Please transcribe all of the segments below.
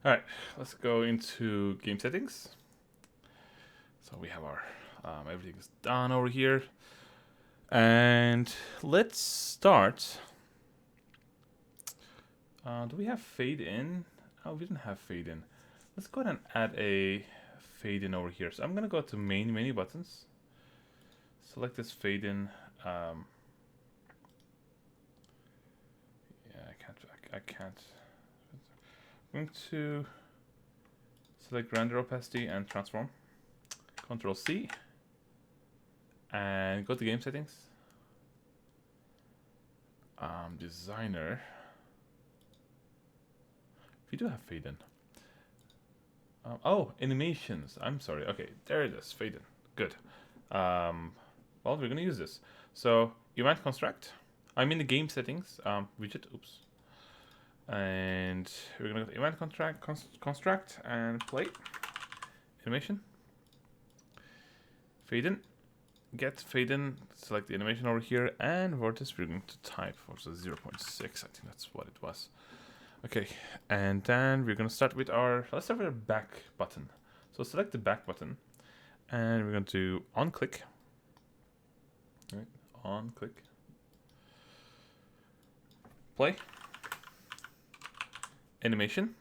All right, let's go into game settings. So we have our everything is done over here, and let's start. Do we have fade in? Oh, we didn't have fade in. Let's go ahead and add a fade in over here. So I'm gonna go to main menu buttons. Select this fade in. Yeah, I can't. I can't. I'm going to select render opacity and transform. Control C. And go to game settings. Designer. We do have fade in. Oh, animations. I'm sorry. Okay, there it is. Fade in. Good. Well, we're gonna use this. So event construct. I'm in the game settings widget. Oops. And we're gonna go to event construct and play animation. Fade in. Get fade in. Select the animation over here, and vortex we're going to type for 0.6. I think that's what it was. Okay, and then we're gonna start with let's start with our back button. So select the back button, and we're going to on click. Right, on click. Play. Animation.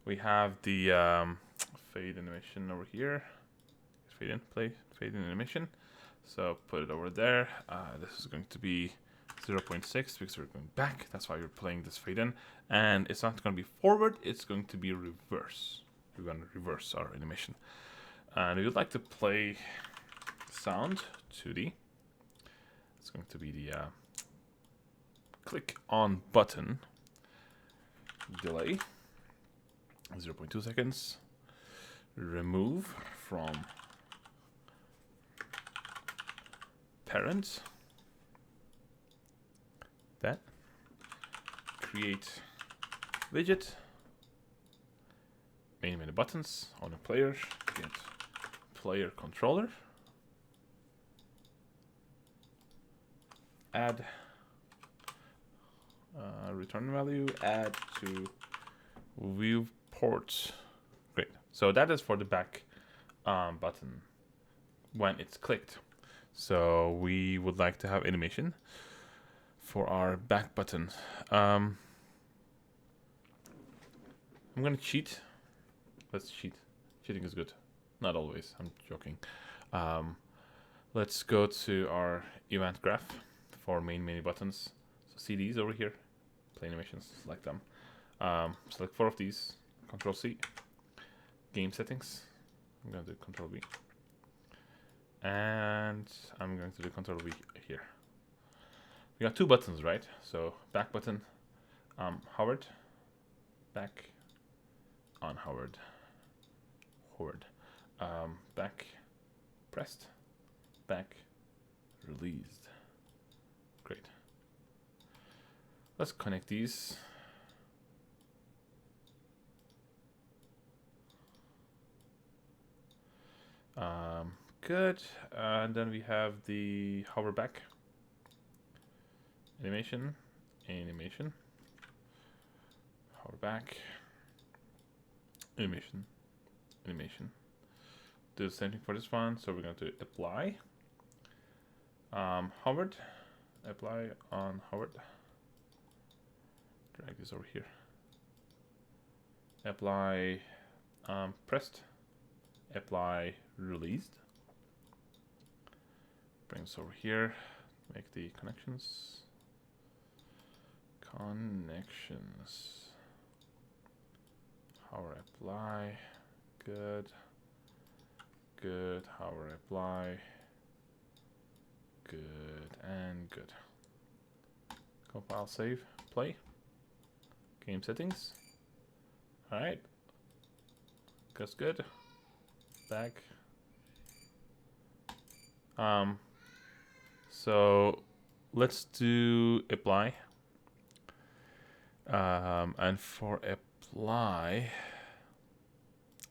We have the fade animation over here. Fade in, play, fade in animation. So put it over there. This is going to be 0.6 because we're going back. That's why we're playing this fade in. And it's not going to be forward, it's going to be reverse. We're going to reverse our animation. And we would like to play sound 2D. It's going to be the click on button delay 0.2 seconds. Remove from parent. That. Create widget. Main menu buttons on a player. Get player controller. Add return value. Add to viewport. Great. So that is for the back button when it's clicked. So we would like to have animation for our back button. I'm gonna cheat. Let's cheat. Cheating is good. Not always. I'm joking. Let's go to our event graph for main menu buttons. So see these over here. Play animations. Select them. Select 4 of these. Control C. Game settings. I'm gonna do Control V. And I'm going to do Control V here. We got 2 buttons, right? So back button, hovered, back, on hovered, back, pressed, back, released. Great. Let's connect these. Good. And then we have the hover back. Animation. Hover back. Animation. Do the same thing for this one. So we're going to apply. Hovered. Apply on hovered. Drag this over here. Apply pressed. Apply released. Bring this over here. Make the connections. Hover apply. Good. Hover apply. Good and good. Compile, save, play. Game settings. Alright. That's good. Back. So let's do apply. And for apply,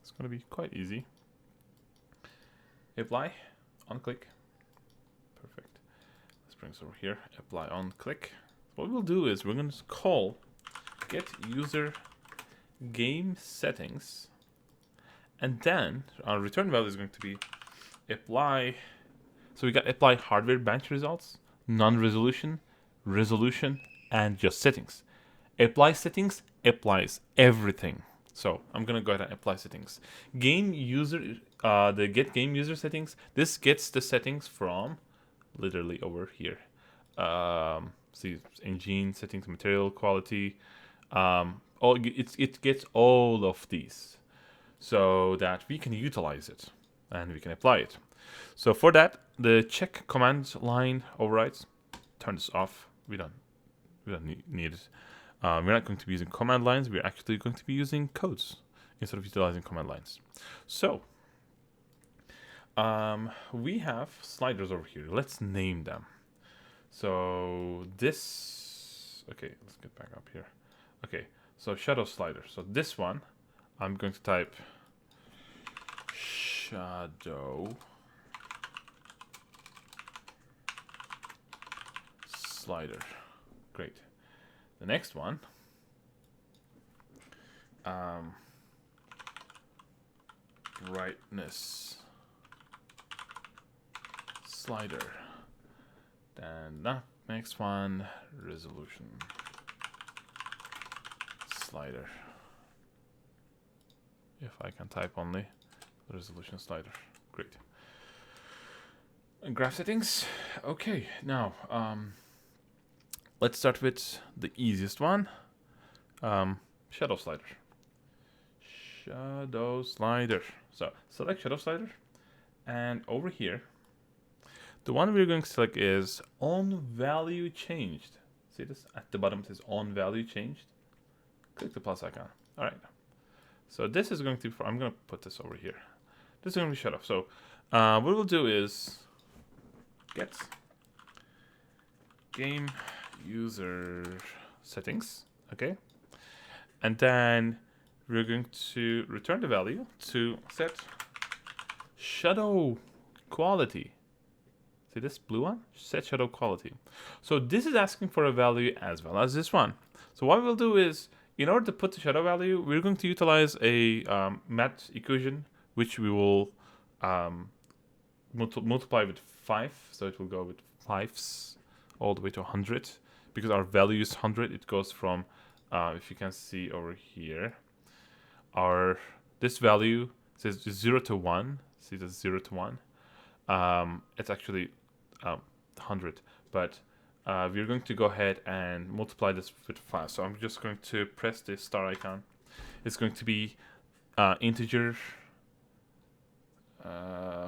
it's gonna be quite easy. Apply, on click. Perfect. Let's bring this over here. Apply on click. What we'll do is we're gonna call get user game settings, and then our return value is going to be apply. So we got apply hardware bench results, non-resolution, resolution, and just settings. Apply settings applies everything. So I'm gonna go ahead and apply settings. Game user, the get game user settings. This gets the settings from literally over here. See engine settings, material quality. It gets all of these, so that we can utilize it and we can apply it. So for that, the check command line overrides. Turn this off. We don't need it. We're not going to be using command lines. We're actually going to be using codes instead of utilizing command lines. So we have sliders over here. Let's name them. So this, okay, let's get back up here. Okay, so shadow slider. So this one, I'm going to type shadow slider. Great. The next one, brightness slider. Then the next one, resolution slider. If I can type only, resolution slider. Great. And graph settings. Okay, now let's start with the easiest one. Shadow slider. Shadow slider. So select shadow slider, and over here, the one we're going to select is on value changed. See this at the bottom? It says on value changed. Click the plus icon. All right. So this is going to be. I'm going to put this over here. This is going to be shadow. So what we'll do is get game user settings. Okay. And then we're going to return the value to set shadow quality. See this blue one? Set shadow quality. So this is asking for a value as well as this one. So what we'll do is, in order to put the shadow value, we're going to utilize a math equation, which we will multiply with 5. So it will go with 5s all the way to 100. Because our value is 100, it goes from, if you can see over here, this value says 0 to 1. See this 0 to 1. It's actually 100, but we're going to go ahead and multiply this with 5. So I'm just going to press the star icon. It's going to be integer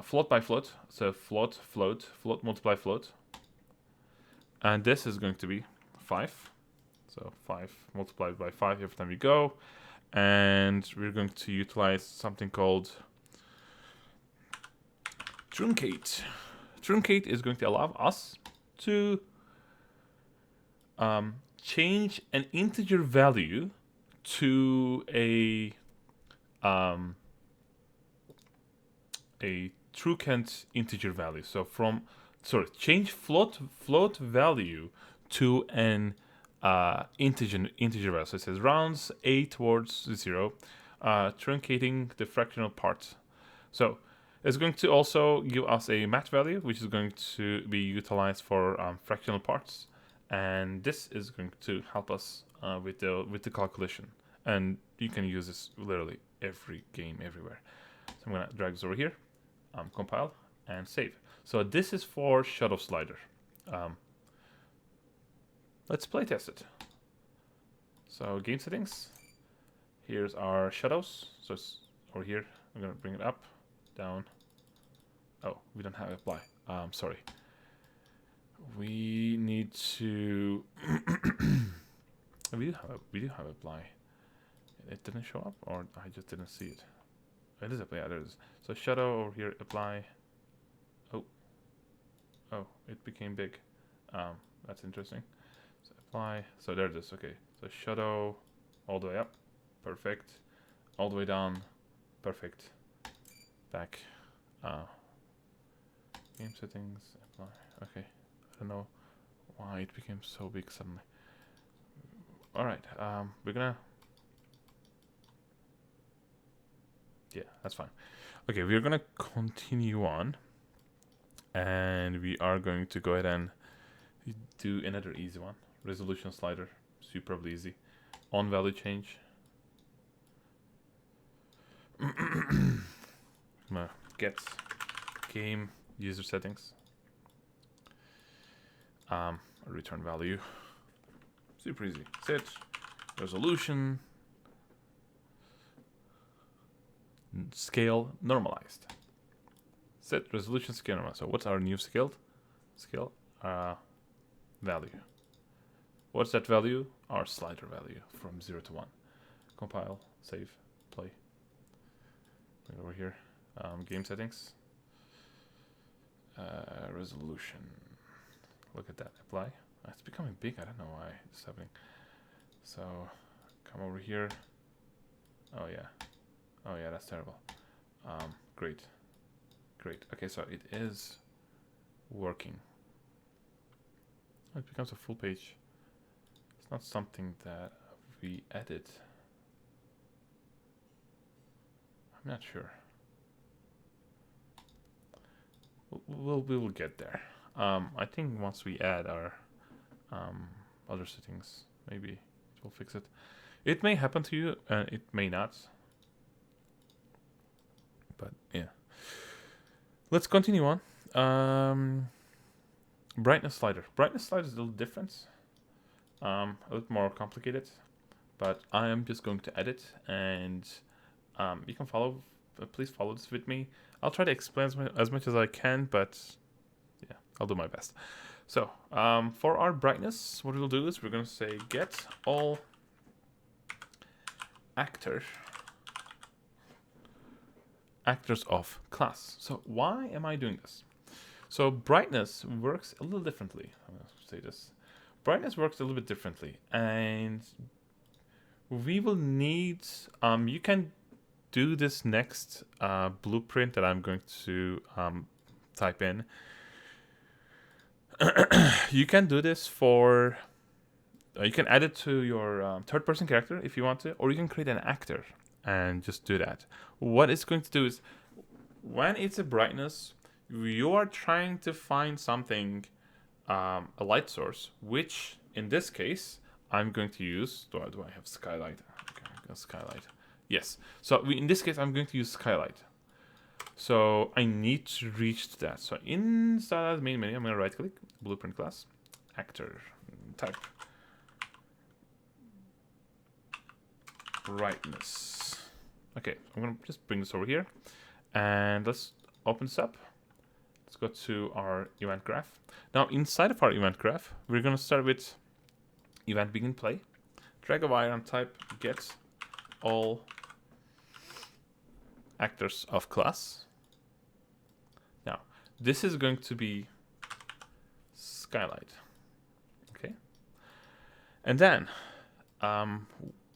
float by float. So float multiply float, and this is going to be 5. So 5 multiplied by 5 every time we go, and we're going to utilize something called truncate. Truncate is going to allow us to change an integer value to a truncate integer value. So change float value to an integer value. So it says rounds a towards 0, truncating the fractional part. So it's going to also give us a math value, which is going to be utilized for fractional parts, and this is going to help us with the calculation. And you can use this literally every game, everywhere. So I'm gonna drag this over here, compile, and save. So this is for shadow slider. Let's play test it. So game settings. Here's our shadows. So it's over here. I'm gonna bring it up, down. Oh, we don't have apply. Sorry. We need to. we do have apply. It didn't show up, or I just didn't see it. It is apply. Yeah, there it is. So shadow over here, apply. Oh, it became big. That's interesting. So apply. So there it is. Okay. So shadow all the way up. Perfect. All the way down. Perfect. Back. Game settings. Apply. Okay. I don't know why it became so big suddenly. All right. We're gonna yeah, that's fine. Okay, we're gonna continue on, and we are going to go ahead and do another easy one. Resolution slider, superbly easy. On value change. Get game user settings. Return value. Super easy. Set resolution. Scale normalized. Set resolution scale normalized. So what's our new scale? Value. What's that value? Our slider value from 0 to 1. Compile, save, play. Over here, game settings, resolution. Look at that. Apply. It's becoming big. I don't know why it's happening. So come over here. Oh yeah. Oh yeah, that's terrible. Great. Okay, so it is working. It becomes a full page. It's not something that we edit. I'm not sure. We will get there. I think once we add our other settings, maybe it will fix it. It may happen to you, and it may not. But yeah. Let's continue on. Brightness slider. Brightness slider is a little different. A little more complicated. But I am just going to edit, and you can follow. Please follow this with me. I'll try to explain as much as I can, but yeah, I'll do my best. So for our brightness, what we'll do is we're going to say get all actors of class. So why am I doing this? So brightness works a little differently. I'm going to say this. Brightness works a little bit differently, and we will need, you can do this next blueprint that I'm going to type in. You can do this for, you can add it to your third-person character if you want to, or you can create an actor and just do that. What it's going to do is, when it's a brightness, you are trying to find something, a light source, which in this case, I'm going to use, do I have skylight? Okay, skylight. Yes. So in this case, I'm going to use skylight. So I need to reach that. So inside the main menu, I'm going to right click, blueprint class, actor, type, brightness. Okay, I'm going to just bring this over here, and let's open this up. Let's go to our event graph. Now inside of our event graph, we're going to start with event begin play. Drag a wire and type get all actors of class. Now this is going to be skylight. Okay. And then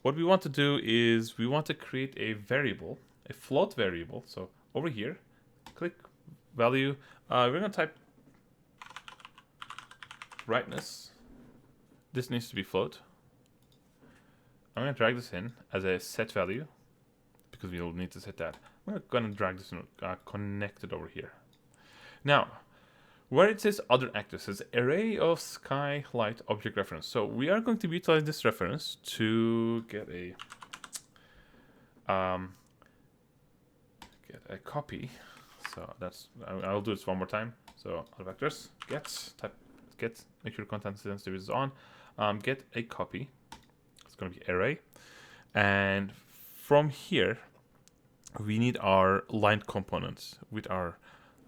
what we want to do is we want to create a variable, a float variable. So over here, click value. We're going to type brightness. This needs to be float. I'm going to drag this in as a set value because we'll need to set that. I'm going to drag this in, connect it over here. Now, where it says other actors, it says array of skylight object reference. So we are going to utilize this reference to get a copy. So that's, I'll do this one more time. So other vectors, get, make sure content sensitive is on. Get a copy. It's going to be array, and from here we need our line components with our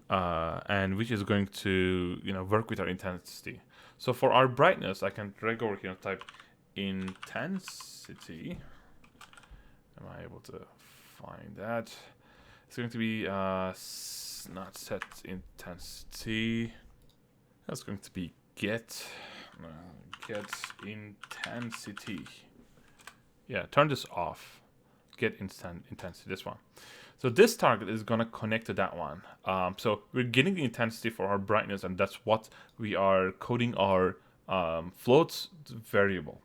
and which is going to work with our intensity. So for our brightness, I can drag over here and type intensity. Am I able to find that? It's going to be not set intensity. That's going to be get intensity. Yeah, turn this off. Get intensity, this one. So this target is going to connect to that one. So we're getting the intensity for our brightness, and that's what we are coding our floats variable.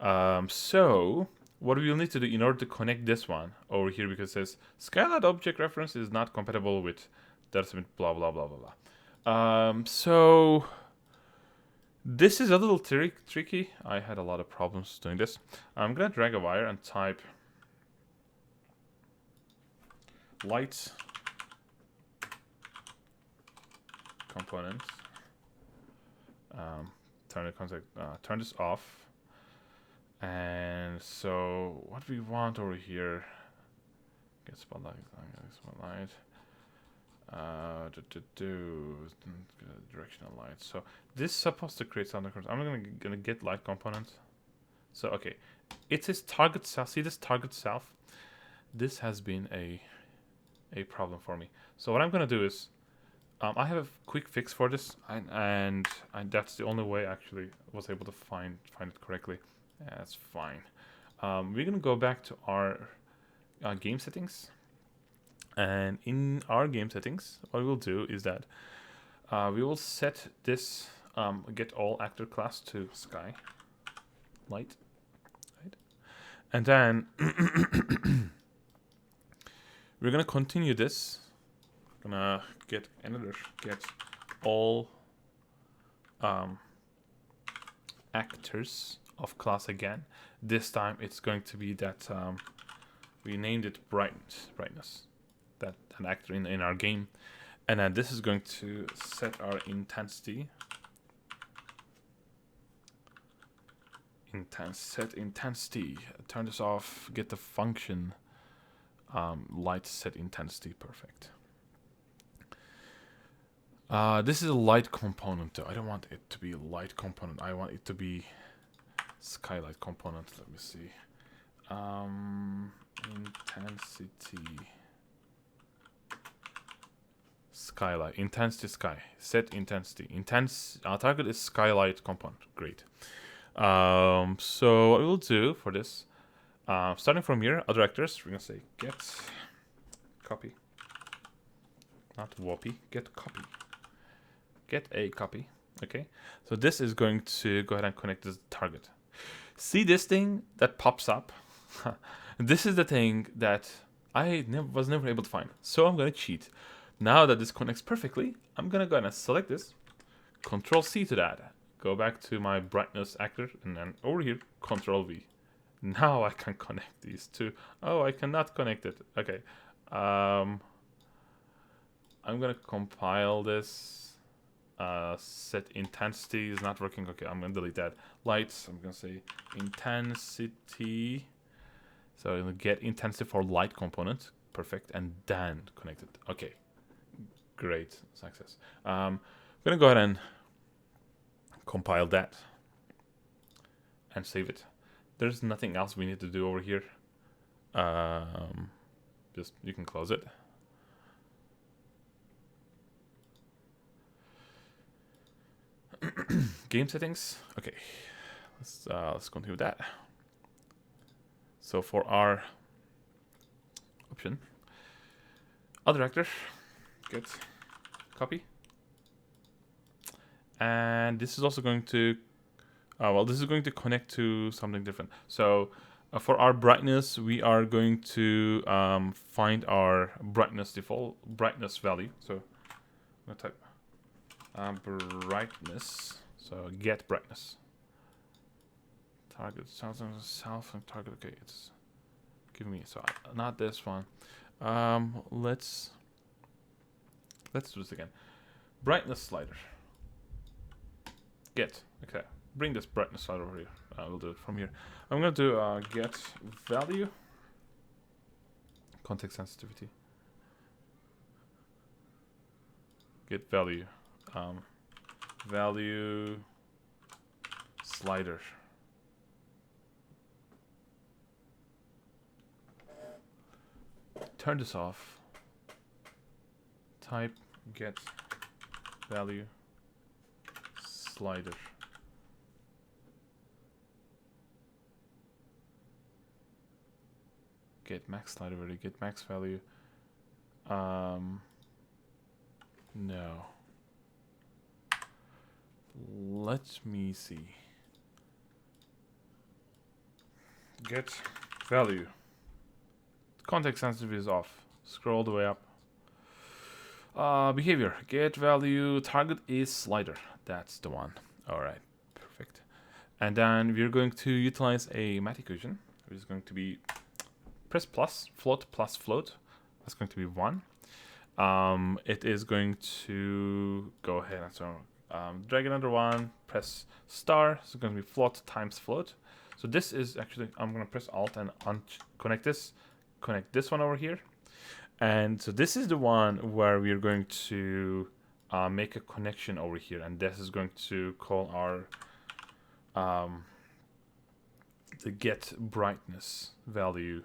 So what we will need to do in order to connect this one over here, because it says Skylight object reference is not compatible with Data blah blah blah blah blah. So this is a little tricky. I had a lot of problems doing this. I'm gonna drag a wire and type light component. Turn this off. And so what we want over here, get spotlight, directional light. So this is supposed to create something. I'm gonna get light component. So okay, it is target self. See this target self? This has been a problem for me. So what I'm gonna do is, I have a quick fix for this, and that's the only way I actually was able to find it correctly. That's fine. We're gonna go back to our game settings, and in our game settings, what we'll do is that we will set this get all actor class to sky light, right? And then we're gonna continue this. Gonna get all actors of class again. This time it's going to be that we named it brightness, that an actor in our game, and then this is going to set our intensity. Set intensity. Turn this off. Get the function light set intensity. Perfect. This is a light component though. I don't want it to be a light component. I want it to be skylight component. Let me see. Intensity. Skylight. Intensity sky. Set intensity. Our target is skylight component. Great. So what we'll do for this, starting from here, other actors, we're gonna say get copy. Not whoppy. Get copy. Get a copy. Okay, so this is going to go ahead and connect this target. See this thing that pops up? This is the thing that I was never able to find. So I'm gonna cheat. Now that this connects perfectly, I'm gonna go ahead and select this. Control C to that. Go back to my brightness actor, and then over here, Control V. Now I can connect these two. Oh, I cannot connect it. Okay. I'm gonna compile this. Set intensity is not working. Okay, I'm gonna delete that. Lights, I'm gonna say intensity. So I'm gonna get intensity for light component. Perfect. And then connect it. Okay. Great. Success. I'm gonna go ahead and compile that and save it. There's nothing else we need to do over here. Just you can close it. Game settings. Okay, let's continue with that. So for our option, other actor, get copy, and this is also going to, this is going to connect to something different. So for our brightness, we are going to find our brightness value. So I'm gonna type brightness. So get brightness. Target self and target. Okay, it's give me so not this one. Let's do this again. Brightness slider. Get. Okay, bring this brightness slider over here. We'll do it from here. I'm gonna do get value. Context sensitivity. Get value. Value slider. Turn this off. Type get value slider. Get max slider value. Get max value. No. Let me see. Get value. Context sensitivity is off. Scroll the way up. Behavior. Get value. Target is slider. That's the one. All right. Perfect. And then we're going to utilize a math equation, which is going to be press float. That's going to be 1. It is going to go ahead and so drag another 1, press star. So it's going to be float times float. So this is actually, I'm going to press alt and connect this one over here. And so this is the one where we're going to make a connection over here, and this is going to call our the get brightness value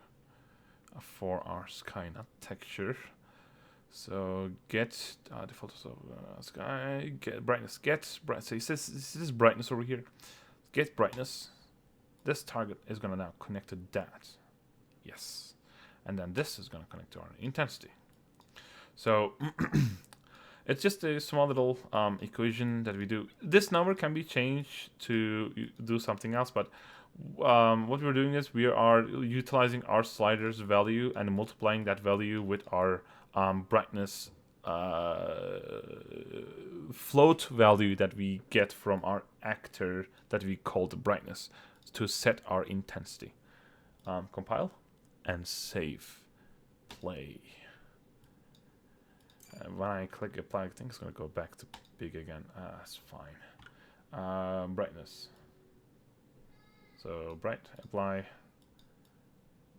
for our sky, not texture. So get default of sky, get brightness, So it says this is brightness over here. Get brightness. This target is gonna now connect to that. Yes. And then this is gonna connect to our intensity. So it's just a small little equation that we do. This number can be changed to do something else, but what we're doing is we are utilizing our slider's value and multiplying that value with our brightness float value that we get from our actor that we call the brightness to set our intensity. Compile and save. Play. When I click apply, I think it's going to go back to big again. That's fine. Brightness. So bright, apply.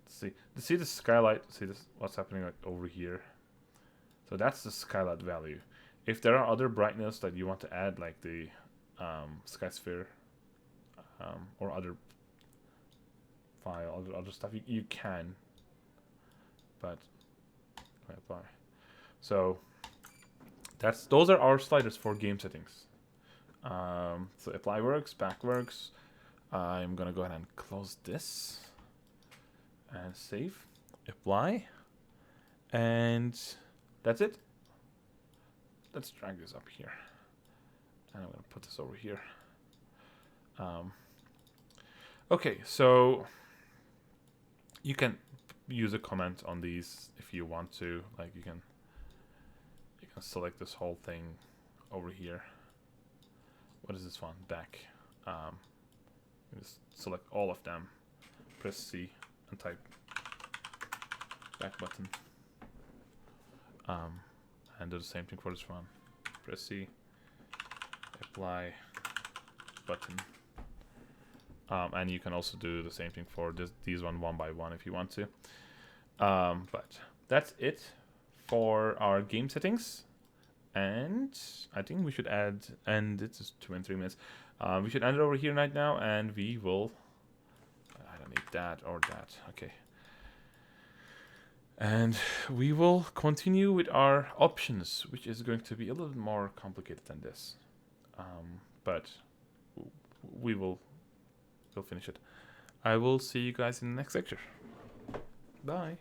See the skylight. See this? What's happening like over here? So that's the skylight value. If there are other brightness that you want to add, like the sky sphere or other file, other stuff, you can. But apply. So those are our sliders for game settings. So apply works, back works. I'm gonna go ahead and close this and save, apply, and that's it. Let's drag this up here, and I'm gonna put this over here. Okay, so you can use a comment on these if you want to. Like you can select this whole thing over here. What is this one? Back. Just select all of them. Press C and type back button. And do the same thing for this one. Press C. Apply button. And you can also do the same thing for these one by one if you want to. But that's it for our game settings. And I think we should add, and it's just 2 and 3 minutes. We should end it over here right now, and we will. I don't need that or that. Okay. And we will continue with our options, which is going to be a little bit more complicated than this. But we'll finish it. I will see you guys in the next lecture. Bye.